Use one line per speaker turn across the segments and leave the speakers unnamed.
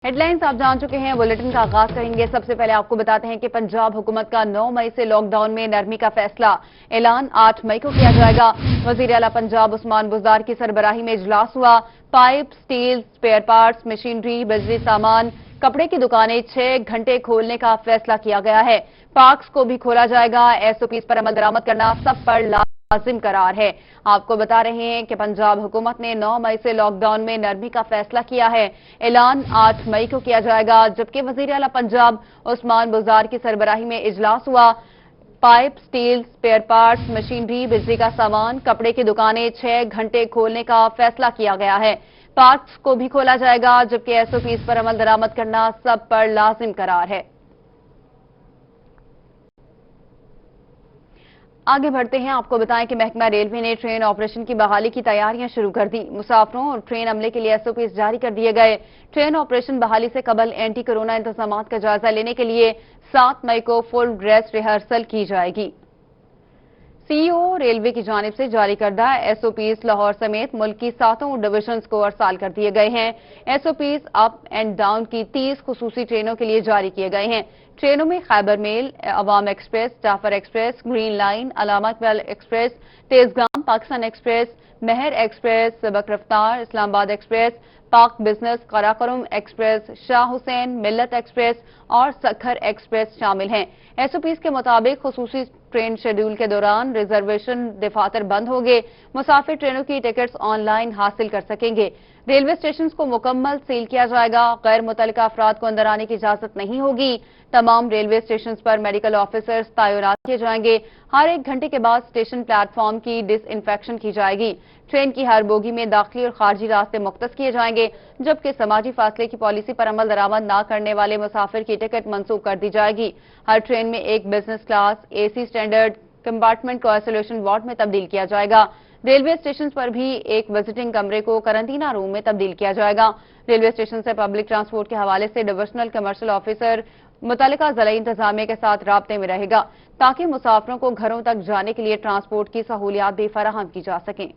Headlines आप जान चुके हैं। बुलेटिन का आगाज करेंगे। सबसे पहले आपको बताते हैं कि पंजाब हुकूमत का 9 मई से लॉकडाउन में नरमी का फैसला। ऐलान 8 मई को किया जाएगा। वजीर आला पंजाब उस्मान बुज़दार की सरबराही में इजलास हुआ। Pipe, steel, spare parts, machinery, बिजली सामान, कपड़े की दुकानें 6 घंटे खोलने का फैसला किया गया है। पार्क्स को भी खोला जाएगा। एसओपीज पर अमल दरामद करना सब पर लाजिम करार है। आपको बता रहे हैं कि पंजाब हुकूमत ने 9 मई से लॉकडाउन में नरमी का फैसला किया है। ऐलान 8 मई को किया जाएगा, जबकि वजीर आला पंजाब उस्मान बुज़दार की सरबराही में इजलास हुआ। Pipe, steel, spare parts, machinery, बिजली का सामान, कपड़े की दुकानें 6 घंटे खोलने का फैसला किया गया है। पार्क्स को भी खोला जाएगा, जबकि एसओपीज पर अमल दरामद करना सब पर लाजिम करार है। आगे बढ़ते हैं। आपको बताएं कि महकमा रेलवे ने ट्रेन ऑपरेशन की बहाली की तैयारियां शुरू कर दी। मुसाफरों और ट्रेन अमले के लिए एसओपीज जारी कर दिए गए। ट्रेन ऑपरेशन बहाली से कबल एंटी कोरोना इंतजामात का जायजा लेने के लिए 7 मई को फुल ड्रेस रिहर्सल की जाएगी। सीईओ रेलवे की जानिब से जारी करदा एसओपीज लाहौर समेत मुल्क की 7 डिविजन्स को अरसाल कर दिए गए हैं। एसओपीज अप एंड डाउन की 30 खुसूसी ट्रेनों के लिए जारी किए गए हैं। ट्रेनों में Khyber Mail, Awam Express, Jaffar Express, Green Line, Allama Iqbal Express, Tezgam, Pakistan Express, Mehr Express, Sabak Raftar, Islamabad Express, Pak Business, Karakoram Express, Shah Hussain, Millat Express और सखर एक्सप्रेस शामिल हैं। एसओपीज के मुताबिक खुसूसी ट्रेन शेड्यूल के दौरान रिजर्वेशन दफातर बंद होंगे। मुसाफिर ट्रेनों की टिकट्स ऑनलाइन हासिल कर सकेंगे। रेलवे स्टेशन को मुकम्मल सील किया जाएगा। गैर मुतल्लिका अफराद को अंदर आने की इजाजत नहीं होगी। तमाम रेलवे स्टेशन पर मेडिकल ऑफिसर्स तैनात किए जाएंगे। हर 1 घंटे के बाद स्टेशन प्लेटफॉर्म की डिसइंफेक्शन की जाएगी। ट्रेन की हर बोगी में दाखिली और खारजी रास्ते मुख्तस किए जाएंगे, जबकि समाजी फासले की पॉलिसी पर अमल दरामद न करने वाले मुसाफिर की टिकट मंसूख कर दी जाएगी। हर ट्रेन में एक business class AC standard compartment को आइसोलेशन वार्ड में तब्दील किया जाएगा। रेलवे स्टेशन पर भी एक विजिटिंग कमरे को करंटीना रूम में तब्दील किया जाएगा। रेलवे स्टेशन से पब्लिक ट्रांसपोर्ट के हवाले से डिविजनल कमर्शियल ऑफिसर मुतल्लिका ज़िला इंतजामिया के साथ राब्ते में रहेगा, ताकि मुसाफिरों को घरों तक जाने के लिए ट्रांसपोर्ट की सहूलियात भी फराहम की जा सकें।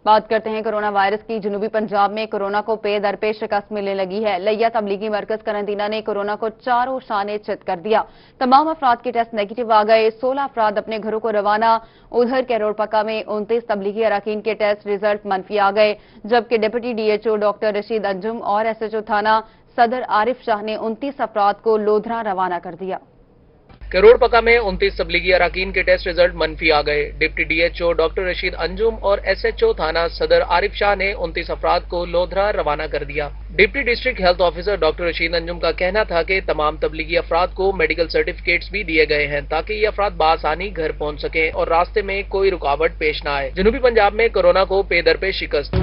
बात करते हैं कोरोना वायरस की। जनूबी पंजाब में कोरोना को पे दर पे शिकस्त मिलने लगी है। लिया तबलीगी मरकज करंटीना ने कोरोना को चारों शाने चित कर दिया। तमाम अफराद के टेस्ट नेगेटिव आ गए। 16 अफराद अपने घरों को रवाना। उधर कैरोड़पका में 29 तबलीगी अरकान के टेस्ट रिजल्ट मनफी आ गए, जबकि deputy DHO doctor Rashid Anjum और एसएचओ थाना सदर आरिफ शाह ने 29 अफराद को लोधरा रवाना कर दिया।
करोड़पका में 29 तबलीगी अरकान के टेस्ट रिजल्ट मनफी आ गए। Deputy DHO doctor Rashid Anjum और एसएचओ थाना सदर आरिफ शाह ने 29 अफराद को लोधरा रवाना कर दिया। Deputy district health officer doctor Rashid Anjum का कहना था कि तमाम तबलीगी अफराद को मेडिकल सर्टिफिकेट्स भी दिए गए हैं, ताकि ये अफराद बासानी घर पहुंच सकें और रास्ते में कोई रुकावट पेश न आए। जनूबी पंजाब में कोरोना को पे दर पे शिकस्त।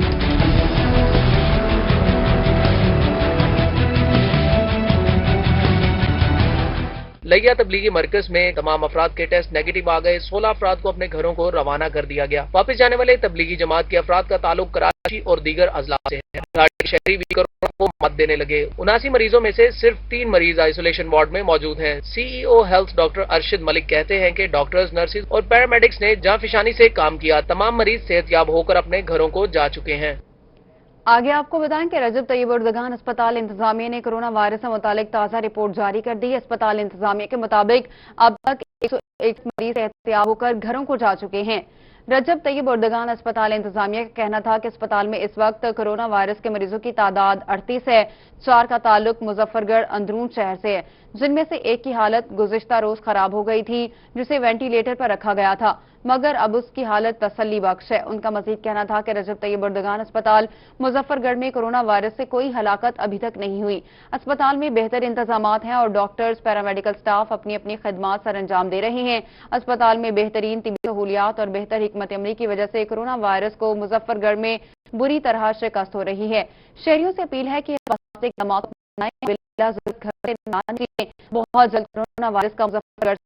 लिया तबलीगी मरकज में तमाम अफराद के टेस्ट नेगेटिव आ गए। 16 अफराद को अपने घरों को रवाना कर दिया गया। वापस जाने वाले तबलीगी जमात के अफराद का ताल्लुक कराची और दीगर अजला से है। शहरी भी कोरोना को मत देने लगे। 79 मरीजों में से सिर्फ 3 मरीज आइसोलेशन वार्ड में मौजूद हैं। CEO health doctor Arshad Malik कहते हैं कि डॉक्टर्स, नर्सिस और पैरामेडिक्स ने जांफिशानी से काम किया। तमाम मरीज सेहतयाब होकर अपने घरों को जा चुके हैं।
आगे आपको बताएं कि रजब तैयब उर्दगान अस्पताल इंतजामिया ने कोरोना वायरस से मुतालिक ताज़ा रिपोर्ट जारी कर दी है। अस्पताल इंतजामिया के मुताबिक अब तक 101 मरीज एहतियात होकर घरों को जा चुके हैं। रजब तैयब उर्दगान अस्पताल इंतजामिया का कहना था कि अस्पताल में इस वक्त कोरोना वायरस के मरीजों की तादाद 38 है। 4 का ताल्लुक मुजफ्फरगढ़ अंदरून शहर से है, जिनमें से एक की हालत गुज़िश्ता रोज खराब हो गई थी, जिसे वेंटिलेटर पर रखा गया था, मगर अब उसकी हालत तसल्ली बख्श है। उनका मजीद कहना था कि रजब तैयब उर्दगान अस्पताल मुजफ्फरगढ़ में कोरोना वायरस से कोई हलाकत अभी तक नहीं हुई। अस्पताल में बेहतर इंतजामात हैं और डॉक्टर्स, पैरामेडिकल स्टाफ अपनी अपनी खिदमात सर अंजाम दे रहे हैं। अस्पताल में बेहतरीन तिबी सहूलियात और बेहतर हिकमत अमली की वजह से कोरोना वायरस को मुजफ्फरगढ़ में बुरी तरह शिकस्त हो रही है। शहरियों से अपील है कि बहुत जल्द कोरोना वायरस का मुजफ्फरगढ़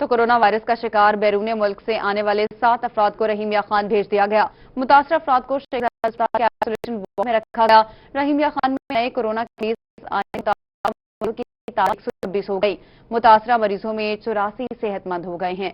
तो कोरोना वायरस का शिकार बैरून मुल्क से आने वाले 7 अफराद को रहीमिया खान भेज दिया गया। मुतासर अफराद को अस्पताल के आइसोलेशन वार्ड में रखा गया। रहीमिया खान में नए कोरोना केस आने की तारीख 126 हो गई। मुतासरा मरीजों में 84 सेहतमंद हो गए हैं।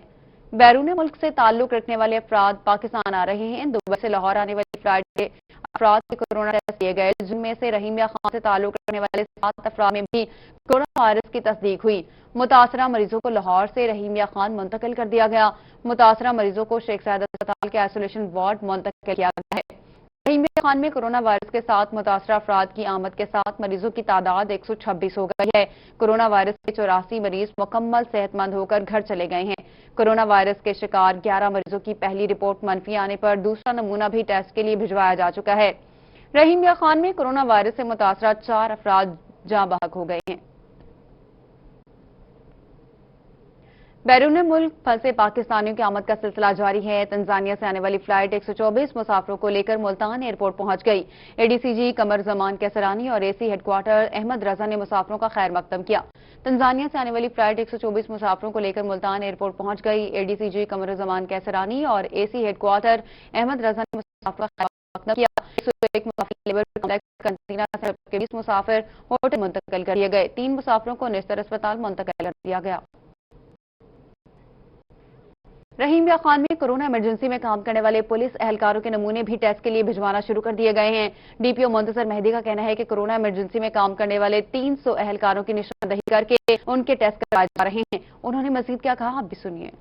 बैरून मुल्क से ताल्लुक रखने वाले अफराद पाकिस्तान आ रहे हैं। दुबई से लाहौर आने वाली फ्लाइट के अफराद के कोरोना टेस्ट किए गए, जिनमें से रहीमिया खान से ताल्लुक रखने वाले 7 अफराद में भी कोरोना वायरस की तस्दीक हुई। मुतासरा मरीजों को लाहौर से रहीमिया खान मुंतकिल कर दिया गया। मुतासरा मरीजों को शेख जायद अस्पताल के आइसोलेशन वार्ड मुंतकिल किया गया है। रहीमिया खान में कोरोना वायरस के साथ मुतासरा अफराद की आमद के साथ मरीजों की तादाद 126 हो गई है। कोरोना वायरस के 84 मरीज मुकम्मल सेहतमंद होकर घर चले गए हैं। कोरोना वायरस के शिकार 11 मरीजों की पहली रिपोर्ट मनफी आने पर दूसरा नमूना भी टेस्ट के लिए भिजवाया जा चुका है। रहीमिया खान में कोरोना वायरस से मुतासरा 4 अफराद जाँ बहक हो गए हैं। बैरून मुल्क फंसे पाकिस्तानियों की आमद का सिलसिला जारी है। तंजानिया से आने वाली फ्लाइट 124 मुसाफिरों को लेकर मुल्तान एयरपोर्ट पहुंच गई। एडीसीजी कमर जमान कैसरानी और एसी हेडक्वार्टर अहमद रजा ने मुसाफिरों का खैर मकदम किया। तंजानिया से आने वाली फ्लाइट 124 मुसाफिरों को लेकर मुल्तान एयरपोर्ट पहुंच गई। एडीसीजी कमर जमान कैसरानी और एसी हेडक्वार्टर अहमद रजा ने मुसाफिरों का खैर मकदम किया। 101 मुसाफिर लेबर कॉम्प्लेक्स कंटीना के 20 मुसाफिर होटल मुंतकिल कर दिए गए। 3 मुसाफिरों को निस्तर अस्पताल मुंतकिल कर दिया गया। रहीमिया खान में कोरोना इमरजेंसी में काम करने वाले पुलिस एहलकारों के नमूने भी टेस्ट के लिए भिजवाना शुरू कर दिए गए हैं। डीपीओ मुंतजर मेहदी का कहना है कि कोरोना इमरजेंसी में काम करने वाले 300 एहलकारों की निशानदही करके उनके टेस्ट कराए जा रहे हैं। उन्होंने मजीद क्या कहा, आप भी सुनिए।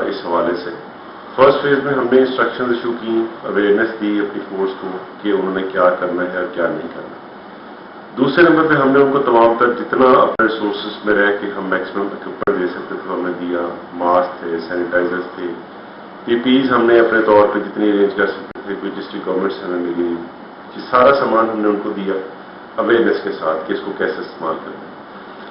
इस हवाले से फर्स्ट फेज में हमने इंस्ट्रक्शन इशू की, अवेयरनेस दी अपनी फोर्स को कि उन्होंने क्या करना है और क्या नहीं करना। दूसरे नंबर पे हमने उनको तमाम तक जितना अपने रिसोर्सेज में रह के हम मैक्सिमम इक्विपमेंट दे सकते थे हमने दिया। मास्क थे, सैनिटाइजर्स थे, पीपीईज हमने अपने तौर पे जितनी अरेंज कर सकते थे, कोई डिस्ट्रिक्ट गवर्नमेंट से हमें मिली, ये सारा सामान हमने उनको दिया अवेयरनेस के साथ कि इसको कैसे इस्तेमाल करना है।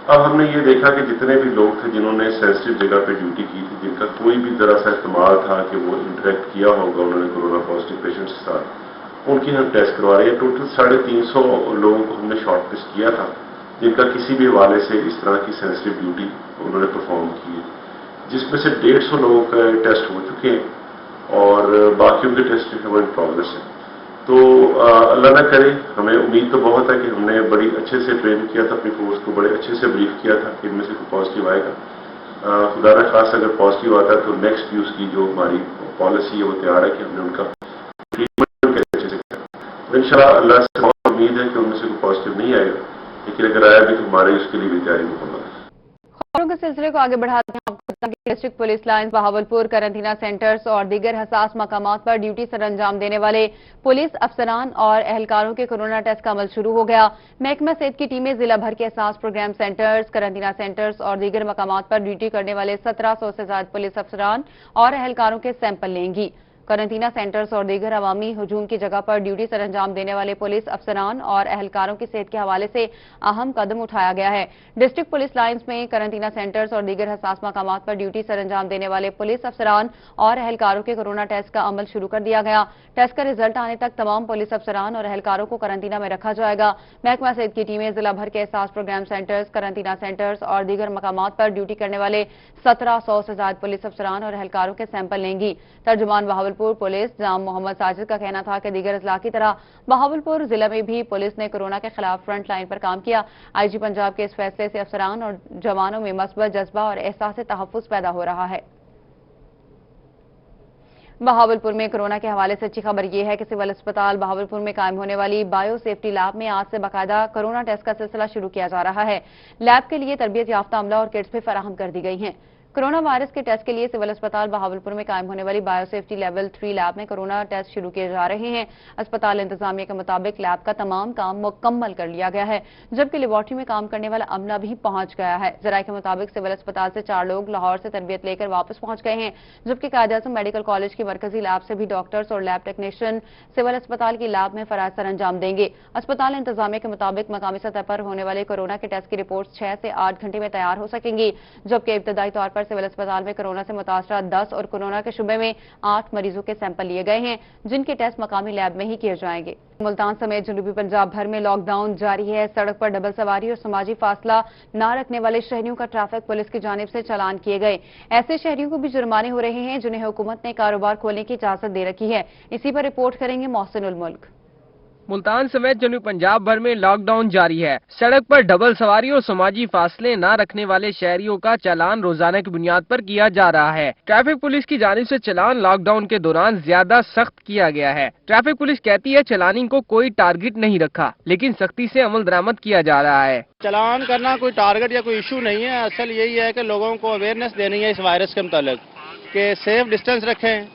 अब हमने ये देखा कि जितने भी लोग थे जिन्होंने सेंसिटिव जगह पे ड्यूटी की थी, जिनका कोई भी जरा सा इस्तेमाल था कि वो इंटरेक्ट किया होगा उन्होंने कोरोना पॉजिटिव पेशेंट्स के साथ, उनकी हम टेस्ट करवा रहे हैं। टोटल 350 लोगों को हमने शॉर्ट लिस्ट किया था जिनका किसी भी हवाले से इस तरह की सेंसिटिव ड्यूटी उन्होंने परफॉर्म की है, जिसमें से 150 लोगों का टेस्ट हो चुके हैं और बाकियों के टेस्ट जो है वो इन प्रोग्रेस है। तो अल्लाह ना करे, हमें उम्मीद तो बहुत है कि हमने बड़ी अच्छे से ट्रेन किया था अपनी फोर्स को, बड़े अच्छे से ब्रीफ किया था कि इनमें से कोई पॉजिटिव आएगा। खुदा न खास अगर पॉजिटिव आता है तो नेक्स्ट भी उसकी जो हमारी पॉलिसी है वो तैयार है कि हमने उनका इंशाल्लाह अल्लाह से बहुत उम्मीद है कि उनमें से कोई पॉजिटिव नहीं आएगा, लेकिन अगर आया भी तो हमारी उसके लिए भी तैयारी मुकम्मल है।
खबरों के सिलसिले को आगे बढ़ाते हैं। आपको बता दें कि district police lines, Bahawalpur, quarantine centres और दीगर हसास मकामात पर ड्यूटी सर अंजाम देने वाले पुलिस अफसरान और एहलकारों के कोरोना टेस्ट का अमल शुरू हो गया। महकमा सेहत की टीमें जिला भर के एहसास प्रोग्राम सेंटर्स, करंटीना सेंटर्स और दीगर मकामात पर ड्यूटी करने वाले 1700 से ज्यादा पुलिस अफसरान और एहलकारों के सैंपल लेंगी। करंटीना सेंटर्स और दीगर अवामी हुजूम की जगह पर ड्यूटी सर अंजाम देने वाले पुलिस अफसरान और एहलकारों की सेहत के हवाले से अहम कदम उठाया गया है। डिस्ट्रिक्ट पुलिस लाइन्स में करंटीना सेंटर्स और दीगर हसास मकामात पर ड्यूटी सर अंजाम देने वाले पुलिस अफसरान और एहलकारों के कोरोना टेस्ट का अमल शुरू कर दिया गया। टेस्ट का रिजल्ट आने तक तमाम पुलिस अफसरान और एहलकारों को करंटीना में रखा जाएगा। महकमा सेहत की टीमें जिला भर के एहसास प्रोग्राम सेंटर्स, करंटीना सेंटर्स और दीगर मकामात पर ड्यूटी करने वाले 1700 से ज्यादा पुलिस अफसरान और एहलकारों के सैंपल लेंगी। तर्जुमान बहावलपुर पुलिस मोहम्मद साजिद का कहना था कि दीगर अजला की तरह बहावलपुर जिला में भी पुलिस ने कोरोना के खिलाफ फ्रंट लाइन पर काम किया। आईजी पंजाब के इस फैसले से अफसरान और जवानों में मस्बत जज्बा और एहसास तहफ्फुज़ पैदा हो रहा है। बहावलपुर में कोरोना के हवाले से अच्छी खबर यह है कि सिविल अस्पताल बहावलपुर में कायम होने वाली बायो सेफ्टी लैब में आज से बाकायदा कोरोना टेस्ट का सिलसिला शुरू किया जा रहा है। लैब के लिए तरबियत याफ्ता अमला और किट्स भी फराहम कर दी गई हैं। कोरोना वायरस के टेस्ट के लिए सिविल अस्पताल बहावलपुर में कायम होने वाली बायोसेफ्टी लेवल 3 लैब में कोरोना टेस्ट शुरू किए जा रहे हैं। अस्पताल इंतजामिया के मुताबिक लैब का तमाम काम मुकम्मल कर लिया गया है, जबकि लेबोरेटरी में काम करने वाला अमला भी पहुंच गया है। जराये के मुताबिक सिविल अस्पताल से 4 लोग लाहौर से तरबियत लेकर वापस पहुंच गए हैं, जबकि कायद-ए-आज़म मेडिकल कॉलेज की मरकजी लैब से भी डॉक्टर्स और लैब टेक्नीशियन सिविल अस्पताल की लैब में फराज सर अंजाम देंगे। अस्पताल इंतजामिया के मुताबिक मकामी सतह पर होने वाले कोरोना के टेस्ट की रिपोर्ट 6 से 8 घंटे में तैयार हो सकेंगी, जबकि इब्तदाई तौर पर सिविल अस्पताल में कोरोना से मुतासरा 10 और कोरोना के शुबे में 8 मरीजों के सैंपल लिए गए हैं, जिनके टेस्ट मकामी लैब में ही किए जाएंगे। मुल्तान समेत जनूबी पंजाब भर में लॉकडाउन जारी है। सड़क पर डबल सवारी और समाजी फासला न रखने वाले शहरियों का ट्रैफिक पुलिस की जानिब से चालान किए गए। ऐसे शहरियों को भी जुर्माने हो रहे हैं जिन्हें हुकूमत ने कारोबार खोलने की इजाजत दे रखी है। इसी पर रिपोर्ट करेंगे मोहसिन उल मुल्क।
मुल्तान समेत जनूबी पंजाब भर में लॉकडाउन जारी है। सड़क पर डबल सवारी और समाजी फासले न रखने वाले शहरियों का चालान रोजाना की बुनियाद पर किया जा रहा है। ट्रैफिक पुलिस की जानिब से चालान लॉकडाउन के दौरान ज्यादा सख्त किया गया है। ट्रैफिक पुलिस कहती है चालानी को कोई टारगेट नहीं रखा, लेकिन सख्ती से अमल दरामद किया जा रहा है।
चालान करना कोई टारगेट या कोई इशू नहीं है। असल यही है कि लोगों को अवेयरनेस देनी है इस वायरस के मुतालिक कि सेफ डिस्टेंस रखें।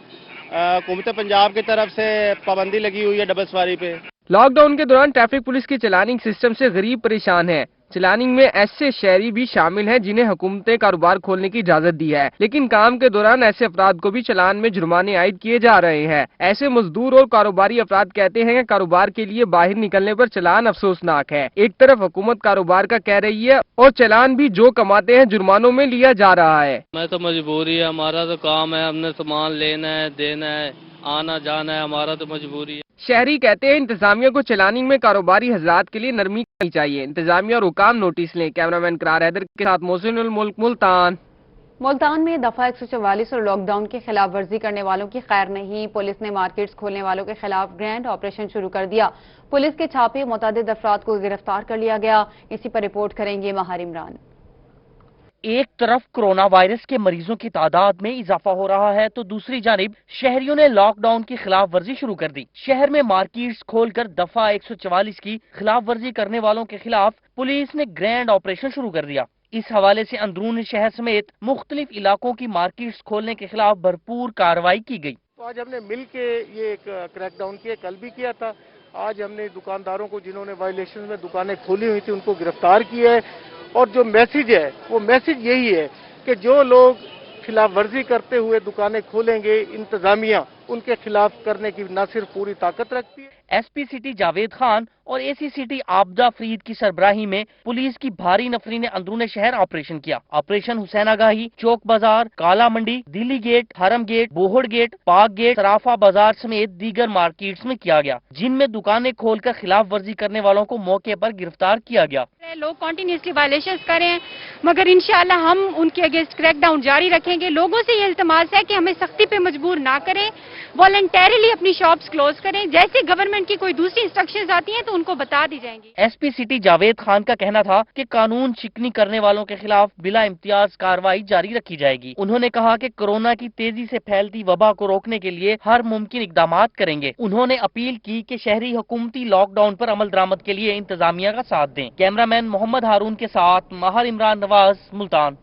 हुकूमत पंजाब की तरफ से पाबंदी लगी हुई है डबल सवारी पे।
लॉकडाउन के दौरान ट्रैफिक पुलिस के चलानिंग सिस्टम से गरीब परेशान है। चलानिंग में ऐसे शहरी भी शामिल हैं जिन्हें हुकूमत ने कारोबार खोलने की इजाजत दी है, लेकिन काम के दौरान ऐसे अफराद को भी चलान में जुर्माने आयद किए जा रहे हैं। ऐसे मजदूर और कारोबारी अफराद कहते हैं कि कारोबार के लिए बाहर निकलने पर चलान अफसोसनाक है। एक तरफ हुकूमत कारोबार का कह रही है और चलान भी जो कमाते हैं जुर्मानों में लिया जा रहा है।
मैं तो मजबूरी है, हमारा तो काम है, हमने सामान लेना है, देना है, आना जाना है, हमारा तो मजबूरी है।
शहरी कहते हैं इंतजामिया को चलानिंग में कारोबारी हजरात के लिए नरमी करनी चाहिए। इंतजामिया और हुकाम नोटिस लें। कैमरामैन करार हैदर के साथ मोहसिन उल मुल्क, मुल्तान।
मुल्तान में दफा 144 और लॉकडाउन की खिलाफ वर्जी करने वालों की खैर नहीं। पुलिस ने मार्केट्स खोलने वालों के खिलाफ ग्रैंड ऑपरेशन शुरू कर दिया। पुलिस के छापे मुतअद्दिद अफराद को गिरफ्तार कर लिया गया। इसी पर रिपोर्ट करेंगे महार इमरान।
एक तरफ कोरोना वायरस के मरीजों की तादाद में इजाफा हो रहा है तो दूसरी जानिब शहरियों ने लॉकडाउन की खिलाफ वर्जी शुरू कर दी। शहर में मार्केट्स खोलकर दफा 144 की खिलाफ वर्जी करने वालों के खिलाफ पुलिस ने ग्रैंड ऑपरेशन शुरू कर दिया। इस हवाले से अंदरून शहर समेत मुख्तलिफ इलाकों की मार्केट्स खोलने के खिलाफ भरपूर कार्रवाई की गई।
तो आज हमने मिल के ये एक क्रैकडाउन किया, कल भी किया था। आज हमने दुकानदारों को जिन्होंने वायलेशन में दुकानें खोली हुई थी उनको गिरफ्तार किया है। और जो मैसेज है वो मैसेज यही है कि जो लोग खिलाफ वर्जी करते हुए दुकानें खोलेंगे, इंतजामिया उनके खिलाफ करने की न सिर्फ पूरी ताकत रखती है।
एसपी सिटी जावेद खान और एसी सिटी आबदा फरीद की सरबराही में पुलिस की भारी नफरी ने अंदरून शहर ऑपरेशन किया। ऑपरेशन हुसैनागाही, चौक बाजार, काला मंडी, दिल्ली गेट, हरम गेट, बोहड़ गेट, पाक गेट, सराफा बाजार समेत दीगर मार्केट्स में किया गया, जिनमें दुकानें खोलकर खिलाफ वर्जी करने वालों को मौके पर गिरफ्तार किया गया।
लोग कॉन्टिन्यूसली वायलेशन करें, मगर इंशाल्लाह हम उनके अगेंस्ट क्रैकडाउन जारी रखेंगे। लोगों से ये इल्तमास है कि हमें सख्ती पे मजबूर ना करें, वॉलंटरीली अपनी शॉप्स क्लोज करें। जैसे गवर्नमेंट की कोई दूसरी इंस्ट्रक्शंस आती हैं तो उनको बता दी जाएंगी।
एसपी सिटी जावेद खान का कहना था कि कानून शिकनी करने वालों के खिलाफ बिला इम्तियाज कार्रवाई जारी रखी जाएगी। उन्होंने कहा कि कोरोना की तेजी से फैलती वबा को रोकने के लिए हर मुमकिन इकदामात करेंगे। उन्होंने अपील की कि शहरी हुकूमती लॉकडाउन पर अमल दरामद के लिए इंतजामिया का साथ दें। कैमरामैन मोहम्मद हारून के साथ महार इमरान नवाज, मुल्तान।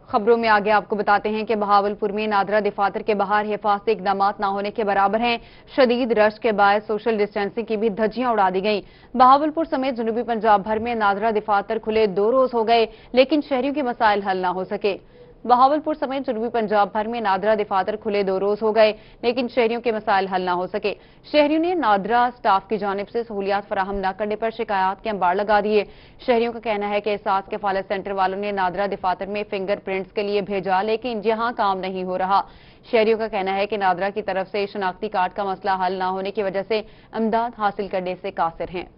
खबरों में आगे आपको बताते हैं कि बहावलपुर में नादरा दफातर के बाहर हिफाजती इकदाम न होने के बराबर हैं। शदीद रश के बाद सोशल डिस्टेंसिंग की भी धज्जियां उड़ा दी गईं। बहावलपुर समेत जनूबी पंजाब भर में नादरा दफातर खुले 2 रोज हो गए, लेकिन शहरियों के मसाइल हल न हो सके। बहावलपुर समेत जनूबी पंजाब भर में नादरा दफातर खुले 2 रोज हो गए, लेकिन शहरियों के मसाइल हल न हो सके। शहरियों ने नादरा स्टाफ की जानिब से सहूलियात फराहम न करने पर शिकायत के अंबार लगा दिए। शहरियों का कहना है कि एहसास कफालत सेंटर वालों ने नादरा दफातर में फिंगर प्रिंट्स के लिए भेजा, लेकिन यहां काम नहीं हो रहा। शहरियों का कहना है कि नादरा की तरफ से शनाख्ती कार्ड का मसला हल न होने की वजह से इमदाद हासिल करने से कासिर हैं।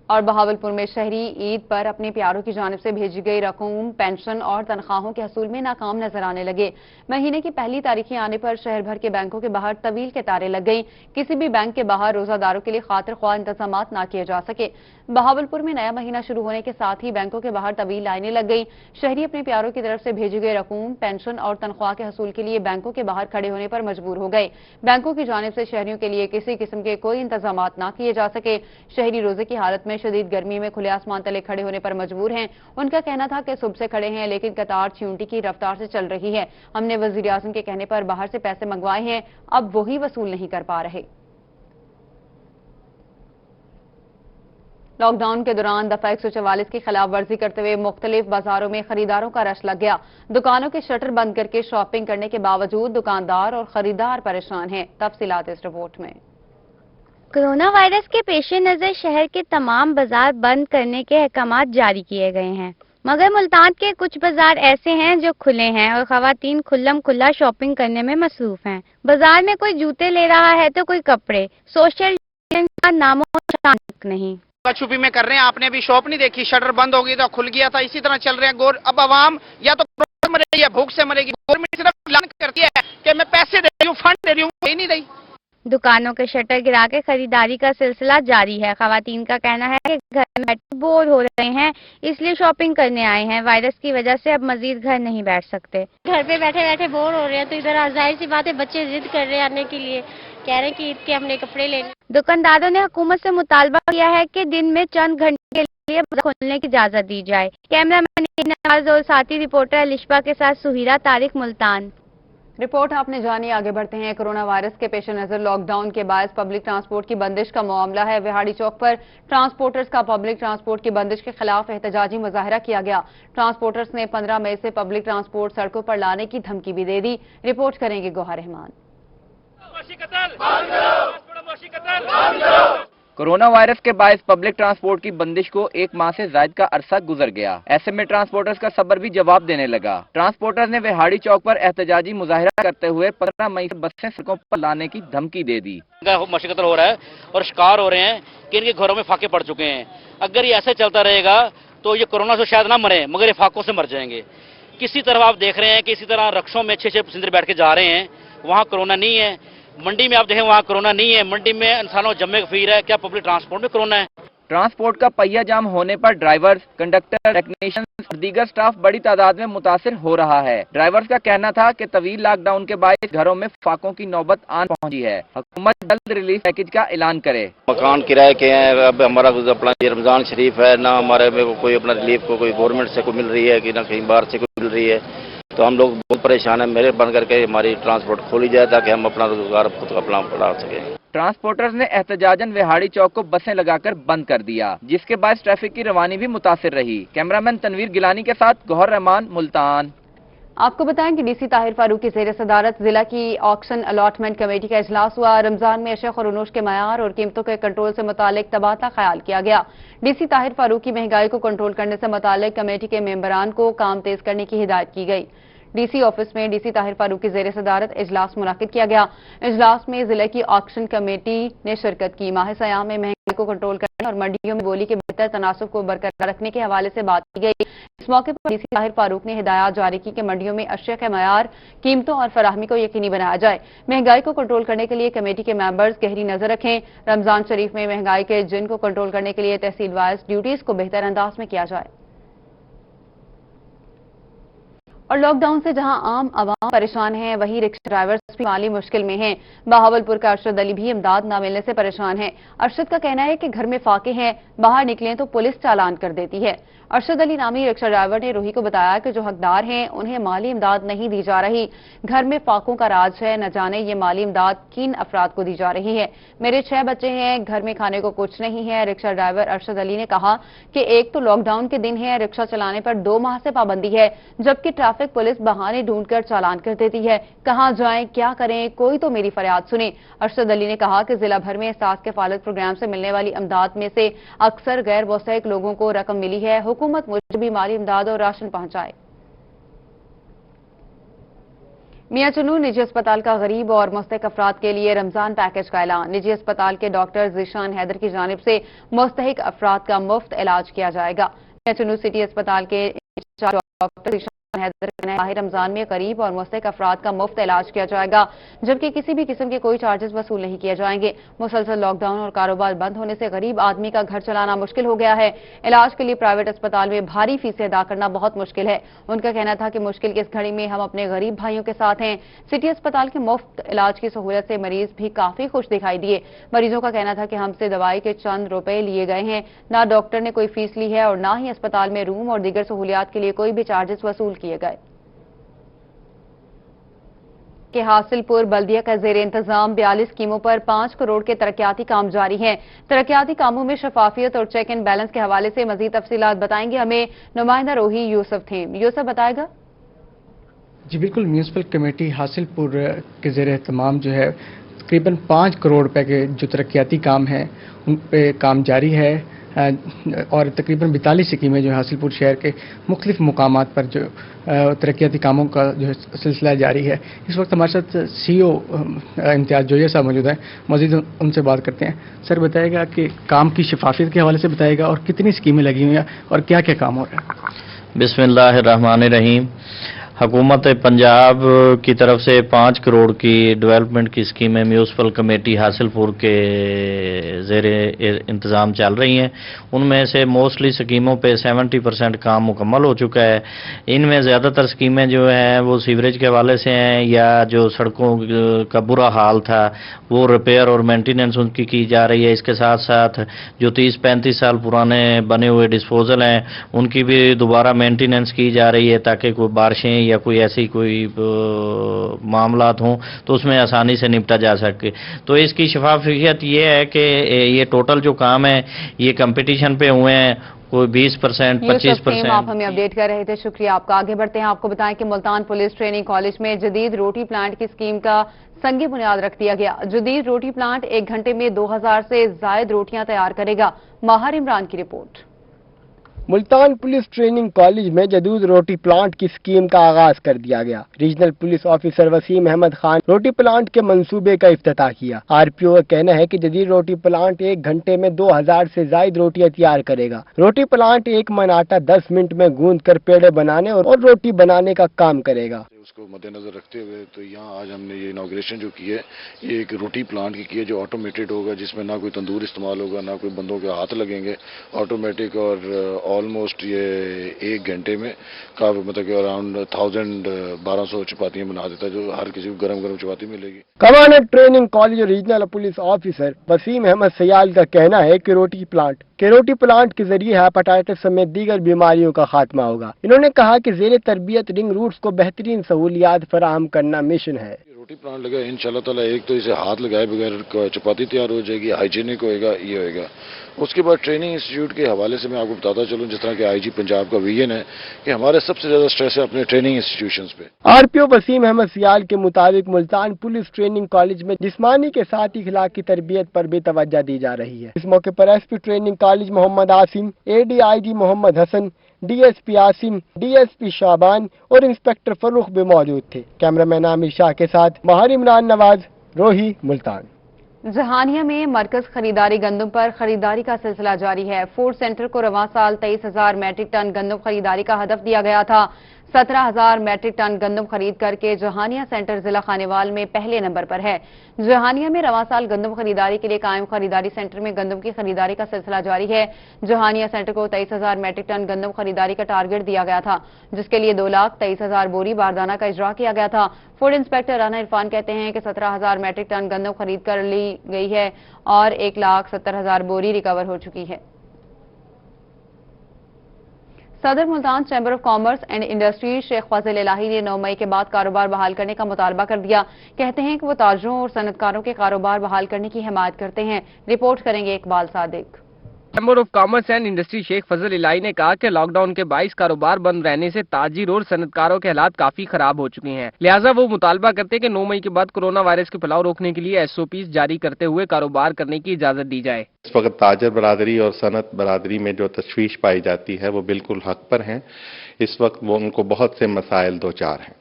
और बहावलपुर में शहरी ईद पर अपने प्यारों की जानिब से भेजी गई रकूम, पेंशन और तनख्वाहों के हसूल में नाकाम नजर आने लगे। महीने की पहली तारीखें आने पर शहर भर के बैंकों के बाहर तवील कतारें लग गईं। किसी भी बैंक के बाहर रोजादारों के लिए खातिर ख्वाह इंतजामात न किए जा सके। बहावलपुर में नया महीना शुरू होने के साथ ही बैंकों के बाहर तवील लाइनें लग गई। शहरी अपने प्यारों की तरफ से भेजी गई रकूम, पेंशन और तनख्वाह के हसूल के लिए बैंकों के बाहर खड़े होने पर मजबूर हो गए। बैंकों की जानिब से शहरियों के लिए किसी किस्म के कोई इंतजामात न किए जा सके। शहरी रोजे की हालत में शदीद गर्मी में खुले आसमान तले खड़े होने पर मजबूर हैं। उनका कहना था कि सुबह से खड़े हैं, लेकिन कतार चींटी की रफ्तार से चल रही है। हमने वजीर आजम के कहने पर बाहर से पैसे मंगवाए हैं, अब वही वसूल नहीं कर पा रहे। लॉकडाउन के दौरान दफा 144 की खिलाफ वर्जी करते हुए मुख्तलिफ बाजारों में खरीदारों का रश लग गया। दुकानों के शटर बंद करके शॉपिंग करने के बावजूद दुकानदार और खरीदार परेशान हैं। तफसीलात इस रिपोर्ट में।
कोरोना वायरस के पेश नज़र शहर के तमाम बाजार बंद करने के अहकामात जारी किए गए हैं, मगर मुल्तान के कुछ बाजार ऐसे हैं जो खुले हैं और खवातीन खुल्लम खुल्ला शॉपिंग करने में मसरूफ हैं। बाजार में कोई जूते ले रहा है तो कोई कपड़े। सोशल का नामो निशान नहीं।
छुपी में कर रहे हैं। आपने अभी शॉप नहीं देखी, शटर बंद हो गई तो खुल गया था, इसी तरह चल रहे हैं। अब आवाम या तो मरेगी या भूख से मरेगी। गवर्नमेंट सिर्फ ऐलान करती है कि मैं पैसे दे रही हूँ, फंड दे रही हूँ दे नहीं रही।
दुकानों के शटर गिरा के खरीदारी का सिलसिला जारी है। खवातीन का कहना है कि घर में बैठे बोर हो रहे हैं, इसलिए शॉपिंग करने आए हैं। वायरस की वजह से अब मजीद घर नहीं बैठ सकते।
घर पे बैठे बैठे बोर हो रहे हैं, तो इधर जाहिर सी बात है बच्चे जिद कर रहे हैं आने के लिए, कह रहे हैं कि ईद के हमने कपड़े लेने।
दुकानदारों ने हुकूमत से मुतालबा किया है कि दिन में चंद घंटे के लिए बाजार खोलने की इजाजत दी जाए। कैमरामैन नवाज और साथी रिपोर्टर अलिशबा के साथ सुहीरा तारिक, मुल्तान।
रिपोर्ट आपने जानी, आगे बढ़ते हैं। कोरोना वायरस के पेश नजर लॉकडाउन के बायस पब्लिक ट्रांसपोर्ट की बंदिश का मामला है। विहाड़ी चौक पर ट्रांसपोर्टर्स का पब्लिक ट्रांसपोर्ट की बंदिश के खिलाफ एहतजाजी मुजाहरा किया गया। ट्रांसपोर्टर्स ने 15 मई से पब्लिक ट्रांसपोर्ट सड़कों पर लाने की धमकी भी दे दी। रिपोर्ट करेंगे गोहा रहमान।
कोरोना वायरस के बायस पब्लिक ट्रांसपोर्ट की बंदिश को 1 माह से ज्यादा का अरसा गुजर गया। ऐसे में ट्रांसपोर्टर्स का सब्र भी जवाब देने लगा। ट्रांसपोर्टर्स ने विहाड़ी चौक पर एहतजाजी मुजाहिरा करते हुए 15 मई से बसें सड़कों पर लाने की धमकी दे दी।
मशक्कत हो रहा है और शिकार हो रहे हैं कि इनके घरों में फाके पड़ चुके हैं। अगर ये ऐसे चलता रहेगा तो ये कोरोना से शायद ना मरे, मगर ये फाकों से मर जाएंगे। किसी तरह आप देख रहे हैं कि इसी तरह रक्षों में 6-6 पैसेंजर बैठ के जा रहे हैं, वहाँ कोरोना नहीं है। मंडी में आप देखें वहाँ कोरोना नहीं है, मंडी में इंसानों जमे गफीर है, क्या पब्लिक ट्रांसपोर्ट में कोरोना है?
ट्रांसपोर्ट का पहिया जाम होने पर ड्राइवर्स, कंडक्टर, टेक्नीशियंस और दीगर स्टाफ बड़ी तादाद में मुतासिर हो रहा है। ड्राइवर्स का कहना था कि तवील लॉकडाउन के बाद घरों में फाकों की नौबत आन पहुंची है। हुकूमत जल्द रिलीफ पैकेज का ऐलान करे।
मकान किराए के हैं, अब हमारा अपना रमजान शरीफ है, ना हमारे में कोई अपना रिलीफ को कोई गवर्नमेंट से कोई मिल रही है कि ना कहीं बाहर से कोई मिल रही है, तो हम लोग बहुत परेशान हैं। मेरे बन करके हमारी ट्रांसपोर्ट खोली जाए ताकि हम अपना रोजगार खुद अपना बढ़ा सकें।
ट्रांसपोर्टर्स ने एहतजाजन विहाड़ी चौक को बसें लगाकर बंद कर दिया, जिसके बाद ट्रैफिक की रवानी भी मुतासिर रही। कैमरामैन तनवीर गिलानी के साथ गौहर रहमान, मुल्तान।
आपको बताएं कि डीसी ताहिर फारूक की ज़ेर सदारत जिला की ऑक्शन अलॉटमेंट कमेटी का इजलास हुआ। रमजान में अशे खरनोश के मयार और कीमतों के कंट्रोल से मुतालिक तबादला ख्याल किया गया। डीसी ताहिर फारूक की महंगाई को कंट्रोल करने से मुतालिक कमेटी के मेंबरान को काम तेज करने की हिदायत की गई। डीसी ऑफिस में डीसी ताहिर फारूक की ज़ेर सदारत इजलास मुनाकिद किया गया। इजलास में जिले की ऑक्शन कमेटी ने शिरकत की। माह सयाम में महंगाई को कंट्रोल करने और मंडियों में बोली के बेहतर तनासुब को बरकरार रखने के हवाले से बात की गई। इस मौके पर डीसी ताहिर फारूक ने हिदायत जारी की कि मंडियों में अशिया के मयार, कीमतों और फराहमी को यकीनी बनाया जाए। महंगाई को कंट्रोल करने के लिए कमेटी के मेंबर्स गहरी नजर रखें। रमजान शरीफ में महंगाई के जिन को कंट्रोल करने के लिए तहसील वाइज ड्यूटीज को बेहतर अंदाज में किया जाए। और लॉकडाउन से जहां आम आवाम परेशान है, वहीं रिक्शा ड्राइवर्स भी माली मुश्किल में हैं। बहावलपुर का अरशद अली भी इमदाद न मिलने से परेशान है। अरशद का कहना है कि घर में फाके हैं, बाहर निकलें तो पुलिस चालान कर देती है। अरशद अली नामी रिक्शा ड्राइवर ने रूही को बताया कि जो हकदार हैं उन्हें माली इमदाद नहीं दी जा रही। घर में फाकों का राज है, न जाने ये माली इमदाद किन अफराद को दी जा रही है। मेरे 6 बच्चे हैं, घर में खाने को कुछ नहीं है। रिक्शा ड्राइवर अरशद अली ने कहा कि एक तो लॉकडाउन के दिन है, रिक्शा चलाने पर 2 माह से पाबंदी है, जबकि ट्रैफिक पुलिस बहाने ढूंढकर चालान कर देती है। कहां जाएं, क्या करें, कोई तो मेरी फरियाद सुने। अरशद अली ने कहा कि जिला भर में एहसास किफालत प्रोग्राम से मिलने वाली इमदाद में से अक्सर गैर मुस्तहिक लोगों को रकम मिली है। हुकूमत मुझे भी माली इमदाद और राशन पहुंचाए। मियां चुनू निजी अस्पताल का गरीब और मुस्तहिक अफराद के लिए रमजान पैकेज का ऐलान। निजी अस्पताल के डॉक्टर ज़ीशान हैदर की जानिब से मुस्तहिक अफराद का मुफ्त इलाज किया जाएगा। मियां चुनू सिटी अस्पताल के डॉक्टर हैदर रमजान में गरीब और मुस्तहिक अफराद का मुफ्त इलाज किया जाएगा, जबकि किसी भी किस्म के कोई चार्जेस वसूल नहीं किए जाएंगे। मुसलसल लॉकडाउन और कारोबार बंद होने से गरीब आदमी का घर चलाना मुश्किल हो गया है। इलाज के लिए प्राइवेट अस्पताल में भारी फीसें अदा करना बहुत मुश्किल है। उनका कहना था कि मुश्किल की इस घड़ी में हम अपने गरीब भाइयों के साथ हैं। सिटी अस्पताल के मुफ्त इलाज की सहूलत से मरीज भी काफी खुश दिखाई दिए। मरीजों का कहना था कि हमसे दवाई के चंद रुपए लिए गए हैं, ना डॉक्टर ने कोई फीस ली है और ना ही अस्पताल में रूम और दीगर सहूलियात के लिए कोई भी चार्जेस वसूल किए गए। कि हासिलपुर बल्दिया का ज़ेर इंतजाम 42 स्कीमों पर 5 करोड़ के तरक्याती काम जारी हैं। तरक्याती कामों में शफाफियत और चेक एंड बैलेंस के हवाले से मजीद तफसीलात बताएंगे हमें नुमाइंदा रोही यूसुफ थे। यूसुफ बताएगा।
जी बिल्कुल, म्यूनसिपल कमेटी हासिलपुर के ज़ेर एहतमाम जो है तकरीबन 5 करोड़ रुपए के जो तरक्याती काम हैं उन पे काम जारी है और तकरीबन 42 स्कीमें जो हासिलपुर शहर के मुख्तलिफ मुकामात पर जो तरक्याती कामों का जो है सिलसिला जारी है। इस वक्त हमारे साथ CEO इम्तियाज़ जोया साहब मौजूद हैं, मज़ीद उनसे बात करते हैं। सर बताइएगा कि काम की शफाफियत के हवाले से बताइएगा और कितनी स्कीमें लगी हुई हैं और क्या क्या काम हो रहा है।
बिस्मिल्लाहिर्रहमानिर्रहीम। हुकूमत पंजाब की तरफ से 5 करोड़ की डेवलपमेंट की स्कीमें म्यूनसिपल कमेटी हासिलपुर के ज़ेरे इंतज़ाम चल रही हैं। उनमें से मोस्टली स्कीमों पे 70% काम मुकम्मल हो चुका है। इनमें ज़्यादातर स्कीमें जो हैं वो सीवरेज के हवाले से हैं या जो सड़कों का बुरा हाल था वो रिपेयर और मेंटेनेंस उनकी की जा रही है। इसके साथ साथ जो 30-35 साल पुराने बने हुए डिस्पोजल हैं उनकी भी दोबारा मेंटेनेंस की जा रही है ताकि कोई बारिशें या कोई ऐसी कोई मामलात हों तो उसमें आसानी से निपटा जा सके। तो इसकी शफाफियत ये है कि ये टोटल जो काम है ये कंपटीशन पे हुए हैं, कोई 20%, 25%।
आप हमें अपडेट कर रहे थे, शुक्रिया आपका। आगे बढ़ते हैं, आपको बताएं कि मुल्तान पुलिस ट्रेनिंग कॉलेज में जदीद रोटी प्लांट की स्कीम का संगी बुनियाद रख दिया गया। जदीद रोटी प्लांट 1 घंटे में 2000 से जायद रोटियां तैयार करेगा। माहिर इमरान की report.
Multan police training college में जदीद रोटी प्लांट की स्कीम का आगाज कर दिया गया। Regional police officer Waseem Ahmed Khan roti plant के मंसूबे का इफ्तिताह किया। आरपीओ का कहना है कि जदीद रोटी प्लांट 1 घंटे में 2000 से जायद रोटियां तैयार करेगा। रोटी प्लांट 1 मन आटा 10 मिनट में गूंद कर पेड़े बनाने और रोटी बनाने का काम करेगा।
उसको मद्देनजर रखते हुए तो यहाँ आज हमने ये इनॉग्रेशन जो की है ये एक रोटी प्लांट की है जो ऑटोमेटेड होगा, जिसमें ना कोई तंदूर इस्तेमाल होगा ना कोई बंदों के हाथ लगेंगे, ऑटोमेटिक और ऑलमोस्ट ये 1 घंटे में काफी मतलब कि अराउंड 1200 चपातियाँ बना देता है जो हर किसी को गरम गरम चपाती मिलेगी।
कमांडेंट ट्रेनिंग कॉलेज और regional police officer Waseem Ahmed Sayal का कहना है कि रोटी प्लांट के जरिए हेपेटाइटिस समेत दीगर बीमारियों का खात्मा होगा। इन्होंने कहा कि जेर तरबियत रिंग रूट्स को बेहतरीन सहूलियात फराहम करना मिशन है।
रोटी प्लांट लगा इंशाल्लाह ताला, एक तो इसे हाथ लगाए बगैर चपाती तैयार हो जाएगी, हाइजीनिक होएगा, ये होएगा। उसके बाद ट्रेनिंग इंस्टीट्यूट के हवाले से मैं आपको बताता चलूं, जिस तरह के आईजी पंजाब का विजन है कि हमारे सबसे ज्यादा स्ट्रेस है अपने ट्रेनिंग इंस्टीट्यूशंस पे।
आरपीओ वसीम अहमद सियाल के मुताबिक मुल्तान पुलिस ट्रेनिंग कॉलेज में जिस्मानी के साथ इखलाकी तरबियत पर भी तवज्जो दी जा रही है। इस मौके पर SP training college Mohammad Asim, ADIG Mohammad Hassan, DSP Asim, DSP Shaban और इंस्पेक्टर फरूख भी मौजूद थे। कैमरामैन आमिर शाह के साथ माहिर इमरान नवाज, रोही, मुल्तान।
जहानिया में मरकज खरीदारी गंदम पर खरीदारी का सिलसिला जारी है। फूड सेंटर को रवां साल 23,000 मैट्रिक टन गंदम खरीदारी का हदफ दिया गया था। 17,000 मैट्रिक टन गंदम खरीद करके जहानिया सेंटर जिला खानेवाल में पहले नंबर पर है। जहानिया में रवां साल गंदम खरीदारी के लिए कायम खरीदारी सेंटर में गंदम की खरीदारी का सिलसिला जारी है। जहानिया सेंटर को 23,000 मैट्रिक टन गंदम खरीदारी का टारगेट दिया गया था, जिसके लिए 2,23,000 बोरी बारदाना का इजरा किया गया था। फूड इंस्पेक्टर राना इरफान कहते हैं कि 17,000 मैट्रिक टन गंदम खरीद कर ली गई है और 1,70,000 बोरी रिकवर हो चुकी है। सदर Multan chamber of commerce and industry Sheikh Fazil Elahi ने 9 मई के बाद कारोबार बहाल करने का मुतालबा कर दिया। कहते हैं कि वो ताजरों और सनतकारों के कारोबार बहाल करने की हिमायत करते हैं। रिपोर्ट करेंगे Iqbal Sadiq.
Chamber of commerce and industry Sheikh Fazal Elahi ने कहा कि लॉकडाउन के बाइस कारोबार बंद रहने से ताजिर और सनतकारों के हालात काफी खराब हो चुके हैं। लिहाजा वो मुतालबा करते हैं कि 9 मई के बाद कोरोना वायरस के फैलाव रोकने के लिए SOPs जारी करते हुए कारोबार करने की इजाजत दी जाए।
इस वक्त ताजर बरादरी और सनत बरादरी में जो तशवीश पाई जाती है वो बिल्कुल हक पर हैं। इस वक्त वो उनको बहुत से मसाइल दो चार हैं,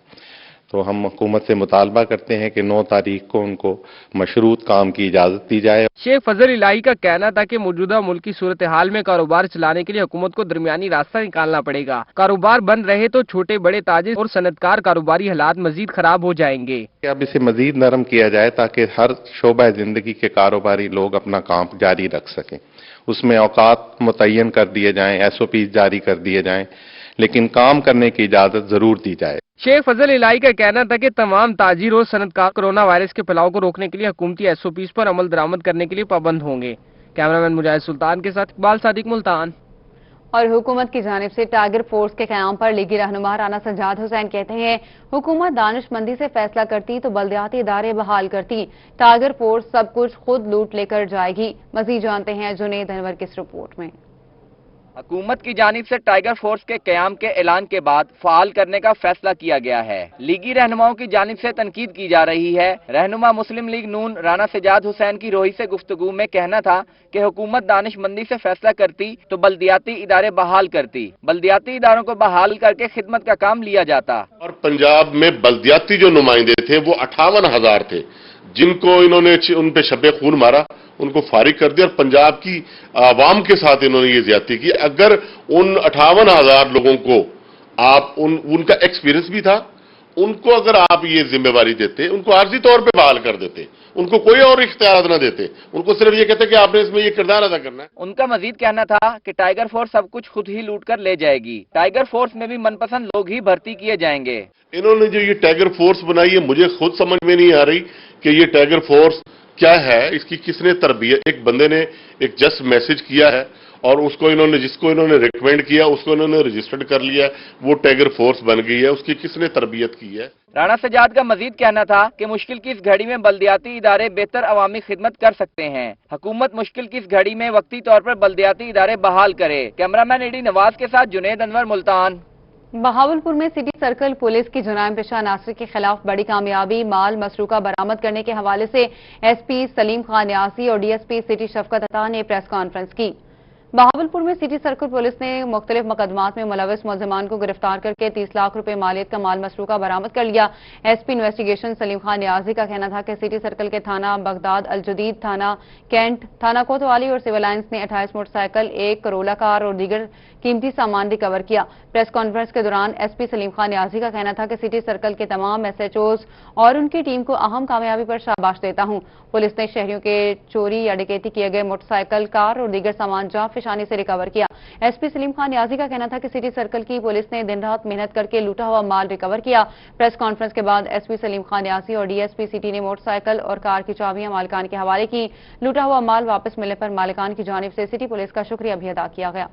तो हम हुकूमत से मुतालबा करते हैं कि 9 तारीख को उनको मशरूत काम की इजाजत दी जाए।
शेख फजल इलाही का कहना था कि मौजूदा मुल्क की सूरत हाल में कारोबार चलाने के लिए हुकूमत को दरमियानी रास्ता निकालना पड़ेगा। कारोबार बंद रहे तो छोटे बड़े ताजिर और सनतकार कारोबारी हालात मजीद खराब हो जाएंगे।
अब इसे मजीद नरम किया जाए ताकि हर शोबा जिंदगी के कारोबारी लोग अपना काम जारी रख सकें। उसमें औकात मुतय्यन कर दिए जाएं, SOPs जारी कर दिए जाएं, लेकिन काम करने की इजाजत जरूर दी जाए।
शेख फजल इलाही का कहना था कि तमाम ताजिर और सनतकार कोरोना वायरस के फैलाव को रोकने के लिए हुकूमती SOPs पर अमल दरामद करने के लिए पाबंद होंगे। कैमरामैन मुजाहिद सुल्तान के साथ इकबाल सादिक, मुल्तान।
और हुकूमत की जानिब से टाइगर फोर्स के क़याम पर लीगी रहनुमा राना सज्जाद हुसैन कहते हैं, हुकूमत दानिशमंदी से फैसला करती तो बल्दियाती इदारे बहाल करती। टाइगर फोर्स सब कुछ खुद लूट लेकर जाएगी। मजीद जानते हैं जुनेद अनवर की इस रिपोर्ट में।
हुकूमत की जानिब से टाइगर फोर्स के क़याम के ऐलान के बाद फ़ाल करने का फैसला किया गया है। लीगी रहनुमाओं की जानिब से तनकीद की जा रही है। रहनुमा मुस्लिम लीग नून राना सज्जाद हुसैन की रोही से गुफ्तगू में कहना था कि हुकूमत दानिशमंदी से फैसला करती तो बल्दियाती इदारे बहाल करती। बल्दियाती इदारों को बहाल करके खिदमत का काम लिया जाता।
और पंजाब में बल्दियाती जो नुमाइंदे थे वो 58,000 थे, जिनको इन्होंने उन पे शब्बे खून मारा, उनको फारिग कर दिया और पंजाब की आवाम के साथ इन्होंने ये ज्यादती की। अगर उन 58,000 लोगों को
आप उनका एक्सपीरियंस भी था, उनको अगर आप ये जिम्मेवारी देते, उनको आर्जी तौर पे बहाल कर देते, उनको कोई और इख्तियार न देते, उनको सिर्फ ये कहते कि आपने इसमें ये किरदार अदा करना है।
उनका मजीद कहना था कि टाइगर फोर्स सब कुछ खुद ही लूट कर ले जाएगी। टाइगर फोर्स में भी मनपसंद लोग ही भर्ती किए जाएंगे।
इन्होंने जो ये टाइगर फोर्स बनाई है, मुझे खुद समझ में नहीं आ रही कि ये टाइगर फोर्स क्या है, इसकी किसने तरबियत। एक बंदे ने एक जस्ट मैसेज किया है और जिसको इन्होंने रिकमेंड किया उसको इन्होंने रजिस्टर्ड कर लिया, वो टाइगर फोर्स बन गई है। उसकी किसने तरबियत की है?
राणा सज्जाद का मजीद कहना था कि मुश्किल की इस घड़ी में बल्दियाती इदारे बेहतर अवामी खिदमत कर सकते हैं। हुकूमत मुश्किल की इस घड़ी में वक्ती तौर पर बल्दियाती इदारे बहाल करे। कैमरामैन एडी नवाज के साथ जुनेद अनवर, मुल्तान।
बहावलपुर में सिटी सर्कल पुलिस की जुराइम पेशा नासिर के खिलाफ बड़ी कामयाबी। माल मसरूका बरामद करने के हवाले से एसपी सलीम खान न्यासी और डीएसपी सिटी शफकत अता ने प्रेस कॉन्फ्रेंस की। बहावलपुर में सिटी सर्कल पुलिस ने मुख्तलिफ मुकदमात में मुलविस मुलजमान को गिरफ्तार करके 30 लाख रुपए मालियत का माल मसरूका बरामद कर लिया। एसपी इन्वेस्टिगेशन सलीम खान न्याजी का कहना था कि सिटी सर्कल के थाना बगदाद, अल जदीद थाना कैंट, थाना कोतवाली और सिविल लाइंस ने 28 मोटरसाइकिल, 1 करोला कार और दीगर कीमती सामान रिकवर किया। प्रेस कॉन्फ्रेंस के दौरान एसपी सलीम खान न्याजी का कहना था कि सिटी सर्कल के तमाम एसएचओज और उनकी टीम को अहम कामयाबी पर शाबाश देता हूं। पुलिस ने शहरियों के चोरी या डकैती किए गए मोटरसाइकिल, कार और दीगर सामान जाफिशानी से रिकवर किया। एसपी सलीम खान न्याजी का कहना था कि सिटी सर्कल की पुलिस ने दिन रात मेहनत करके लूटा हुआ माल रिकवर किया। प्रेस कॉन्फ्रेंस के बाद एसपी सलीम खान न्याजी और डीएसपी सिटी ने मोटरसाइकिल और कार की चाबियां मालिकान के हवाले की। लूटा हुआ माल वापस मिलने पर मालिकान की जानिब से सिटी पुलिस का शुक्रिया भी अदा किया गया।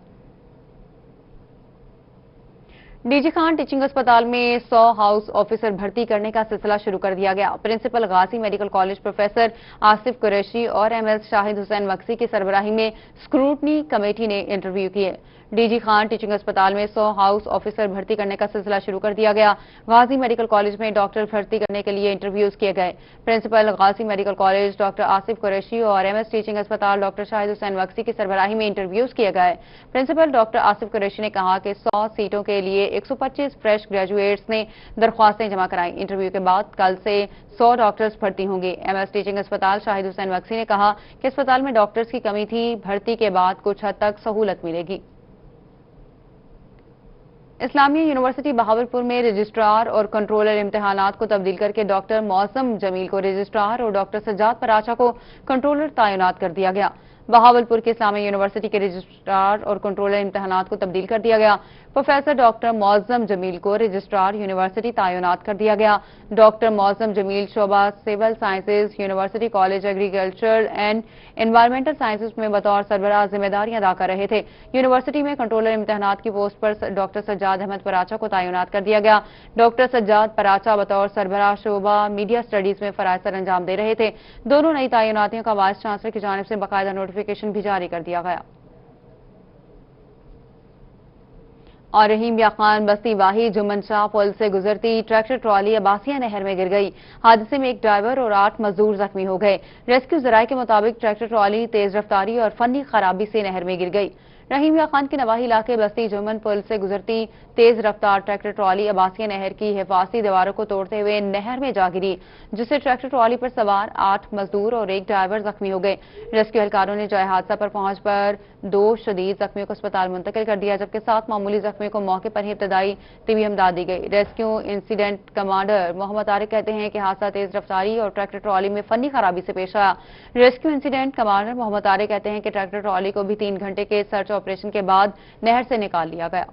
डीजी खान टीचिंग अस्पताल में 100 हाउस ऑफिसर भर्ती करने का सिलसिला शुरू कर दिया गया। Principal Ghazi medical college professor Asif Qureshi और एमएस शाहिद हुसैन मक्सी की सरबराही में स्क्रूटनी कमेटी ने इंटरव्यू किए। डीजी खान टीचिंग अस्पताल में 100 हाउस ऑफिसर भर्ती करने का सिलसिला शुरू कर दिया गया। गाजी मेडिकल कॉलेज में डॉक्टर भर्ती करने के लिए इंटरव्यूज किए गए। Principal Ghazi medical college doctor Asif Qureshi और एमएस टीचिंग अस्पताल डॉक्टर शाहिद हुसैन मक्सी की सरबराही में इंटरव्यूज किए गए। प्रिंसिपल डॉक्टर आसिफ कुरैशी ने कहा कि 100 सीटों के लिए 125 फ्रेश ग्रेजुएट्स ने दरख्वास्तें जमा कराई। इंटरव्यू के बाद कल से 100 डॉक्टर्स भर्ती होंगे। एमएस टीचिंग अस्पताल शाहिद हुसैन मक्सी ने कहा कि अस्पताल में डॉक्टर्स की कमी थी, भर्ती के बाद कुछ हद तक सहूलत मिलेगी। इस्लामिया यूनिवर्सिटी बहावलपुर में रजिस्ट्रार और कंट्रोलर इम्तिहानात को तब्दील करके डॉक्टर मौसम जमील को रजिस्ट्रार और डॉक्टर सज्जाद पराचा को कंट्रोलर तैनात कर दिया गया। बहावलपुर की इस्लामिया यूनिवर्सिटी के रजिस्ट्रार और कंट्रोलर इम्तिहानात को तब्दील कर दिया गया। प्रोफेसर डॉक्टर मौसम जमील को रजिस्ट्रार यूनिवर्सिटी तैनात कर दिया गया। डॉक्टर मौसम जमील शोबा civil sciences university college agriculture and environmental sciences में बतौर सरबराह जिम्मेदारियां अदा कर रहे थे। यूनिवर्सिटी में कंट्रोलर इम्तिहानात की पोस्ट पर डॉक्टर सज्जाद अहमद पराचा को तैनात कर दिया गया। डॉक्टर सज्जाद पराचा बतौर सरबराह शोबा मीडिया स्टडीज में फराइज सर अंजाम दे रहे थे। दोनों नई तैनातियों का वाइस चांसलर की जानिब से बाकायदा नोटिफिकेशन भी जारी कर दिया गया। और रहीम या खान बस्ती वाही जुम्मन शाह पुल से गुजरती ट्रैक्टर ट्रॉली अब्बासिया नहर में गिर गई। हादसे में एक ड्राइवर और 8 मजदूर जख्मी हो गए। रेस्क्यू जराये के मुताबिक ट्रैक्टर ट्रॉली तेज रफ्तारी और फनी खराबी से नहर में गिर गई। रहीम या खान के नवाही इलाके बस्ती जुम्मन पुल से गुजरती तेज रफ्तार ट्रैक्टर ट्रॉली अब्बासिया नहर की हिफाजती दीवारों को तोड़ते हुए नहर में जा गिरी, जिससे ट्रैक्टर ट्रॉली पर सवार 8 मजदूर और एक ड्राइवर जख्मी हो गए। रेस्क्यू एहलकारों ने जगह हादसा पर पहुंच पर 2 शदीद जख्मियों को अस्पताल मुंतकिल कर दिया, जबकि 7 मामूली जख्मियों को मौके पर ही इब्तदाई तिबी इमदाद दी गई। Rescue incident commander Mohammad Tariq कहते हैं कि हादसा तेज रफ्तारी और ट्रैक्टर ट्रॉली में फनी खराबी से पेश आया। Rescue incident commander Mohammad Tariq कहते हैं कि ट्रैक्टर ट्रॉली को भी 3 घंटे के सर्च ऑपरेशन के बाद नहर से निकाल लिया गया।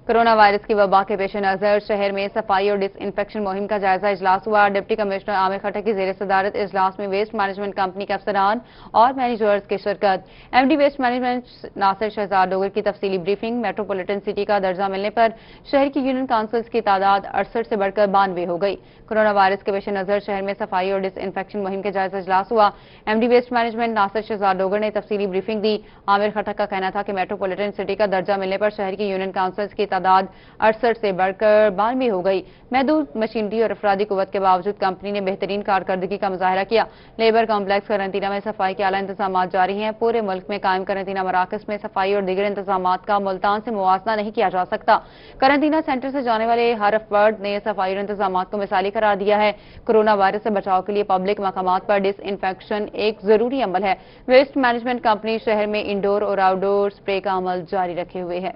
कोरोना वायरस की वबा के पेश नजर शहर में सफाई और डिसइंफेक्शन मुहिम का जायजा इजलास हुआ। डिप्टी कमिश्नर आमिर खट्टर की जेर सदारत इजलास में वेस्ट मैनेजमेंट कंपनी के अफसरान और मैनेजर्स की शिरकत। MD waste management Nasir Shahzad Dogar की तफसीली ब्रीफिंग। मेट्रोपॉलिटन सिटी का दर्जा मिलने पर शहर की यूनियन काउंसिल्स की तादाद 68 से बढ़कर 92 हो गई। कोरोना वायरस के पेश नजर शहर में सफाई और डिसइंफेक्शन मुहिम का जायजा इजलास हुआ। MD waste management Nasir Shahzad Dogar ने तफसीली ब्रीफिंग दी। आमिर खट्टर का कहना था कि मेट्रोपॉलिटन सिटी का दर्जा मिलने पर शहर की यूनियन काउंसिल्स की तादाद 68 से बढ़कर 92 हो गई। महदूद मशीनरी और अफरादी कुव्वत के बावजूद कंपनी ने बेहतरीन कारकर्दगी का मुजाहरा किया। लेबर कॉम्प्लेक्स करंटीना में सफाई के आला इंतजाम जारी हैं। पूरे मुल्क में कायम करंटीना मराकज में सफाई और दीगर इंतजाम का मुल्तान से मुवाजना नहीं किया जा सकता। करंटीना सेंटर से जाने वाले हर अफर्द ने सफाई और इंतजाम को मिसाली करार दिया है। कोरोना वायरस से बचाव के लिए पब्लिक मकामात पर डिसइंफेक्शन एक जरूरी अमल है। वेस्ट मैनेजमेंट कंपनी शहर में इंडोर और आउटडोर स्प्रे का अमल जारी रखे हुए है।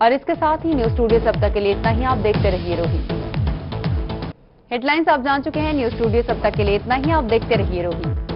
और इसके साथ ही न्यूज स्टूडियो से अब तक के लिए इतना ही। आप देखते रहिए रोही। हेडलाइंस आप जान चुके हैं। न्यूज स्टूडियो से अब तक के लिए इतना ही। आप देखते रहिए रोही।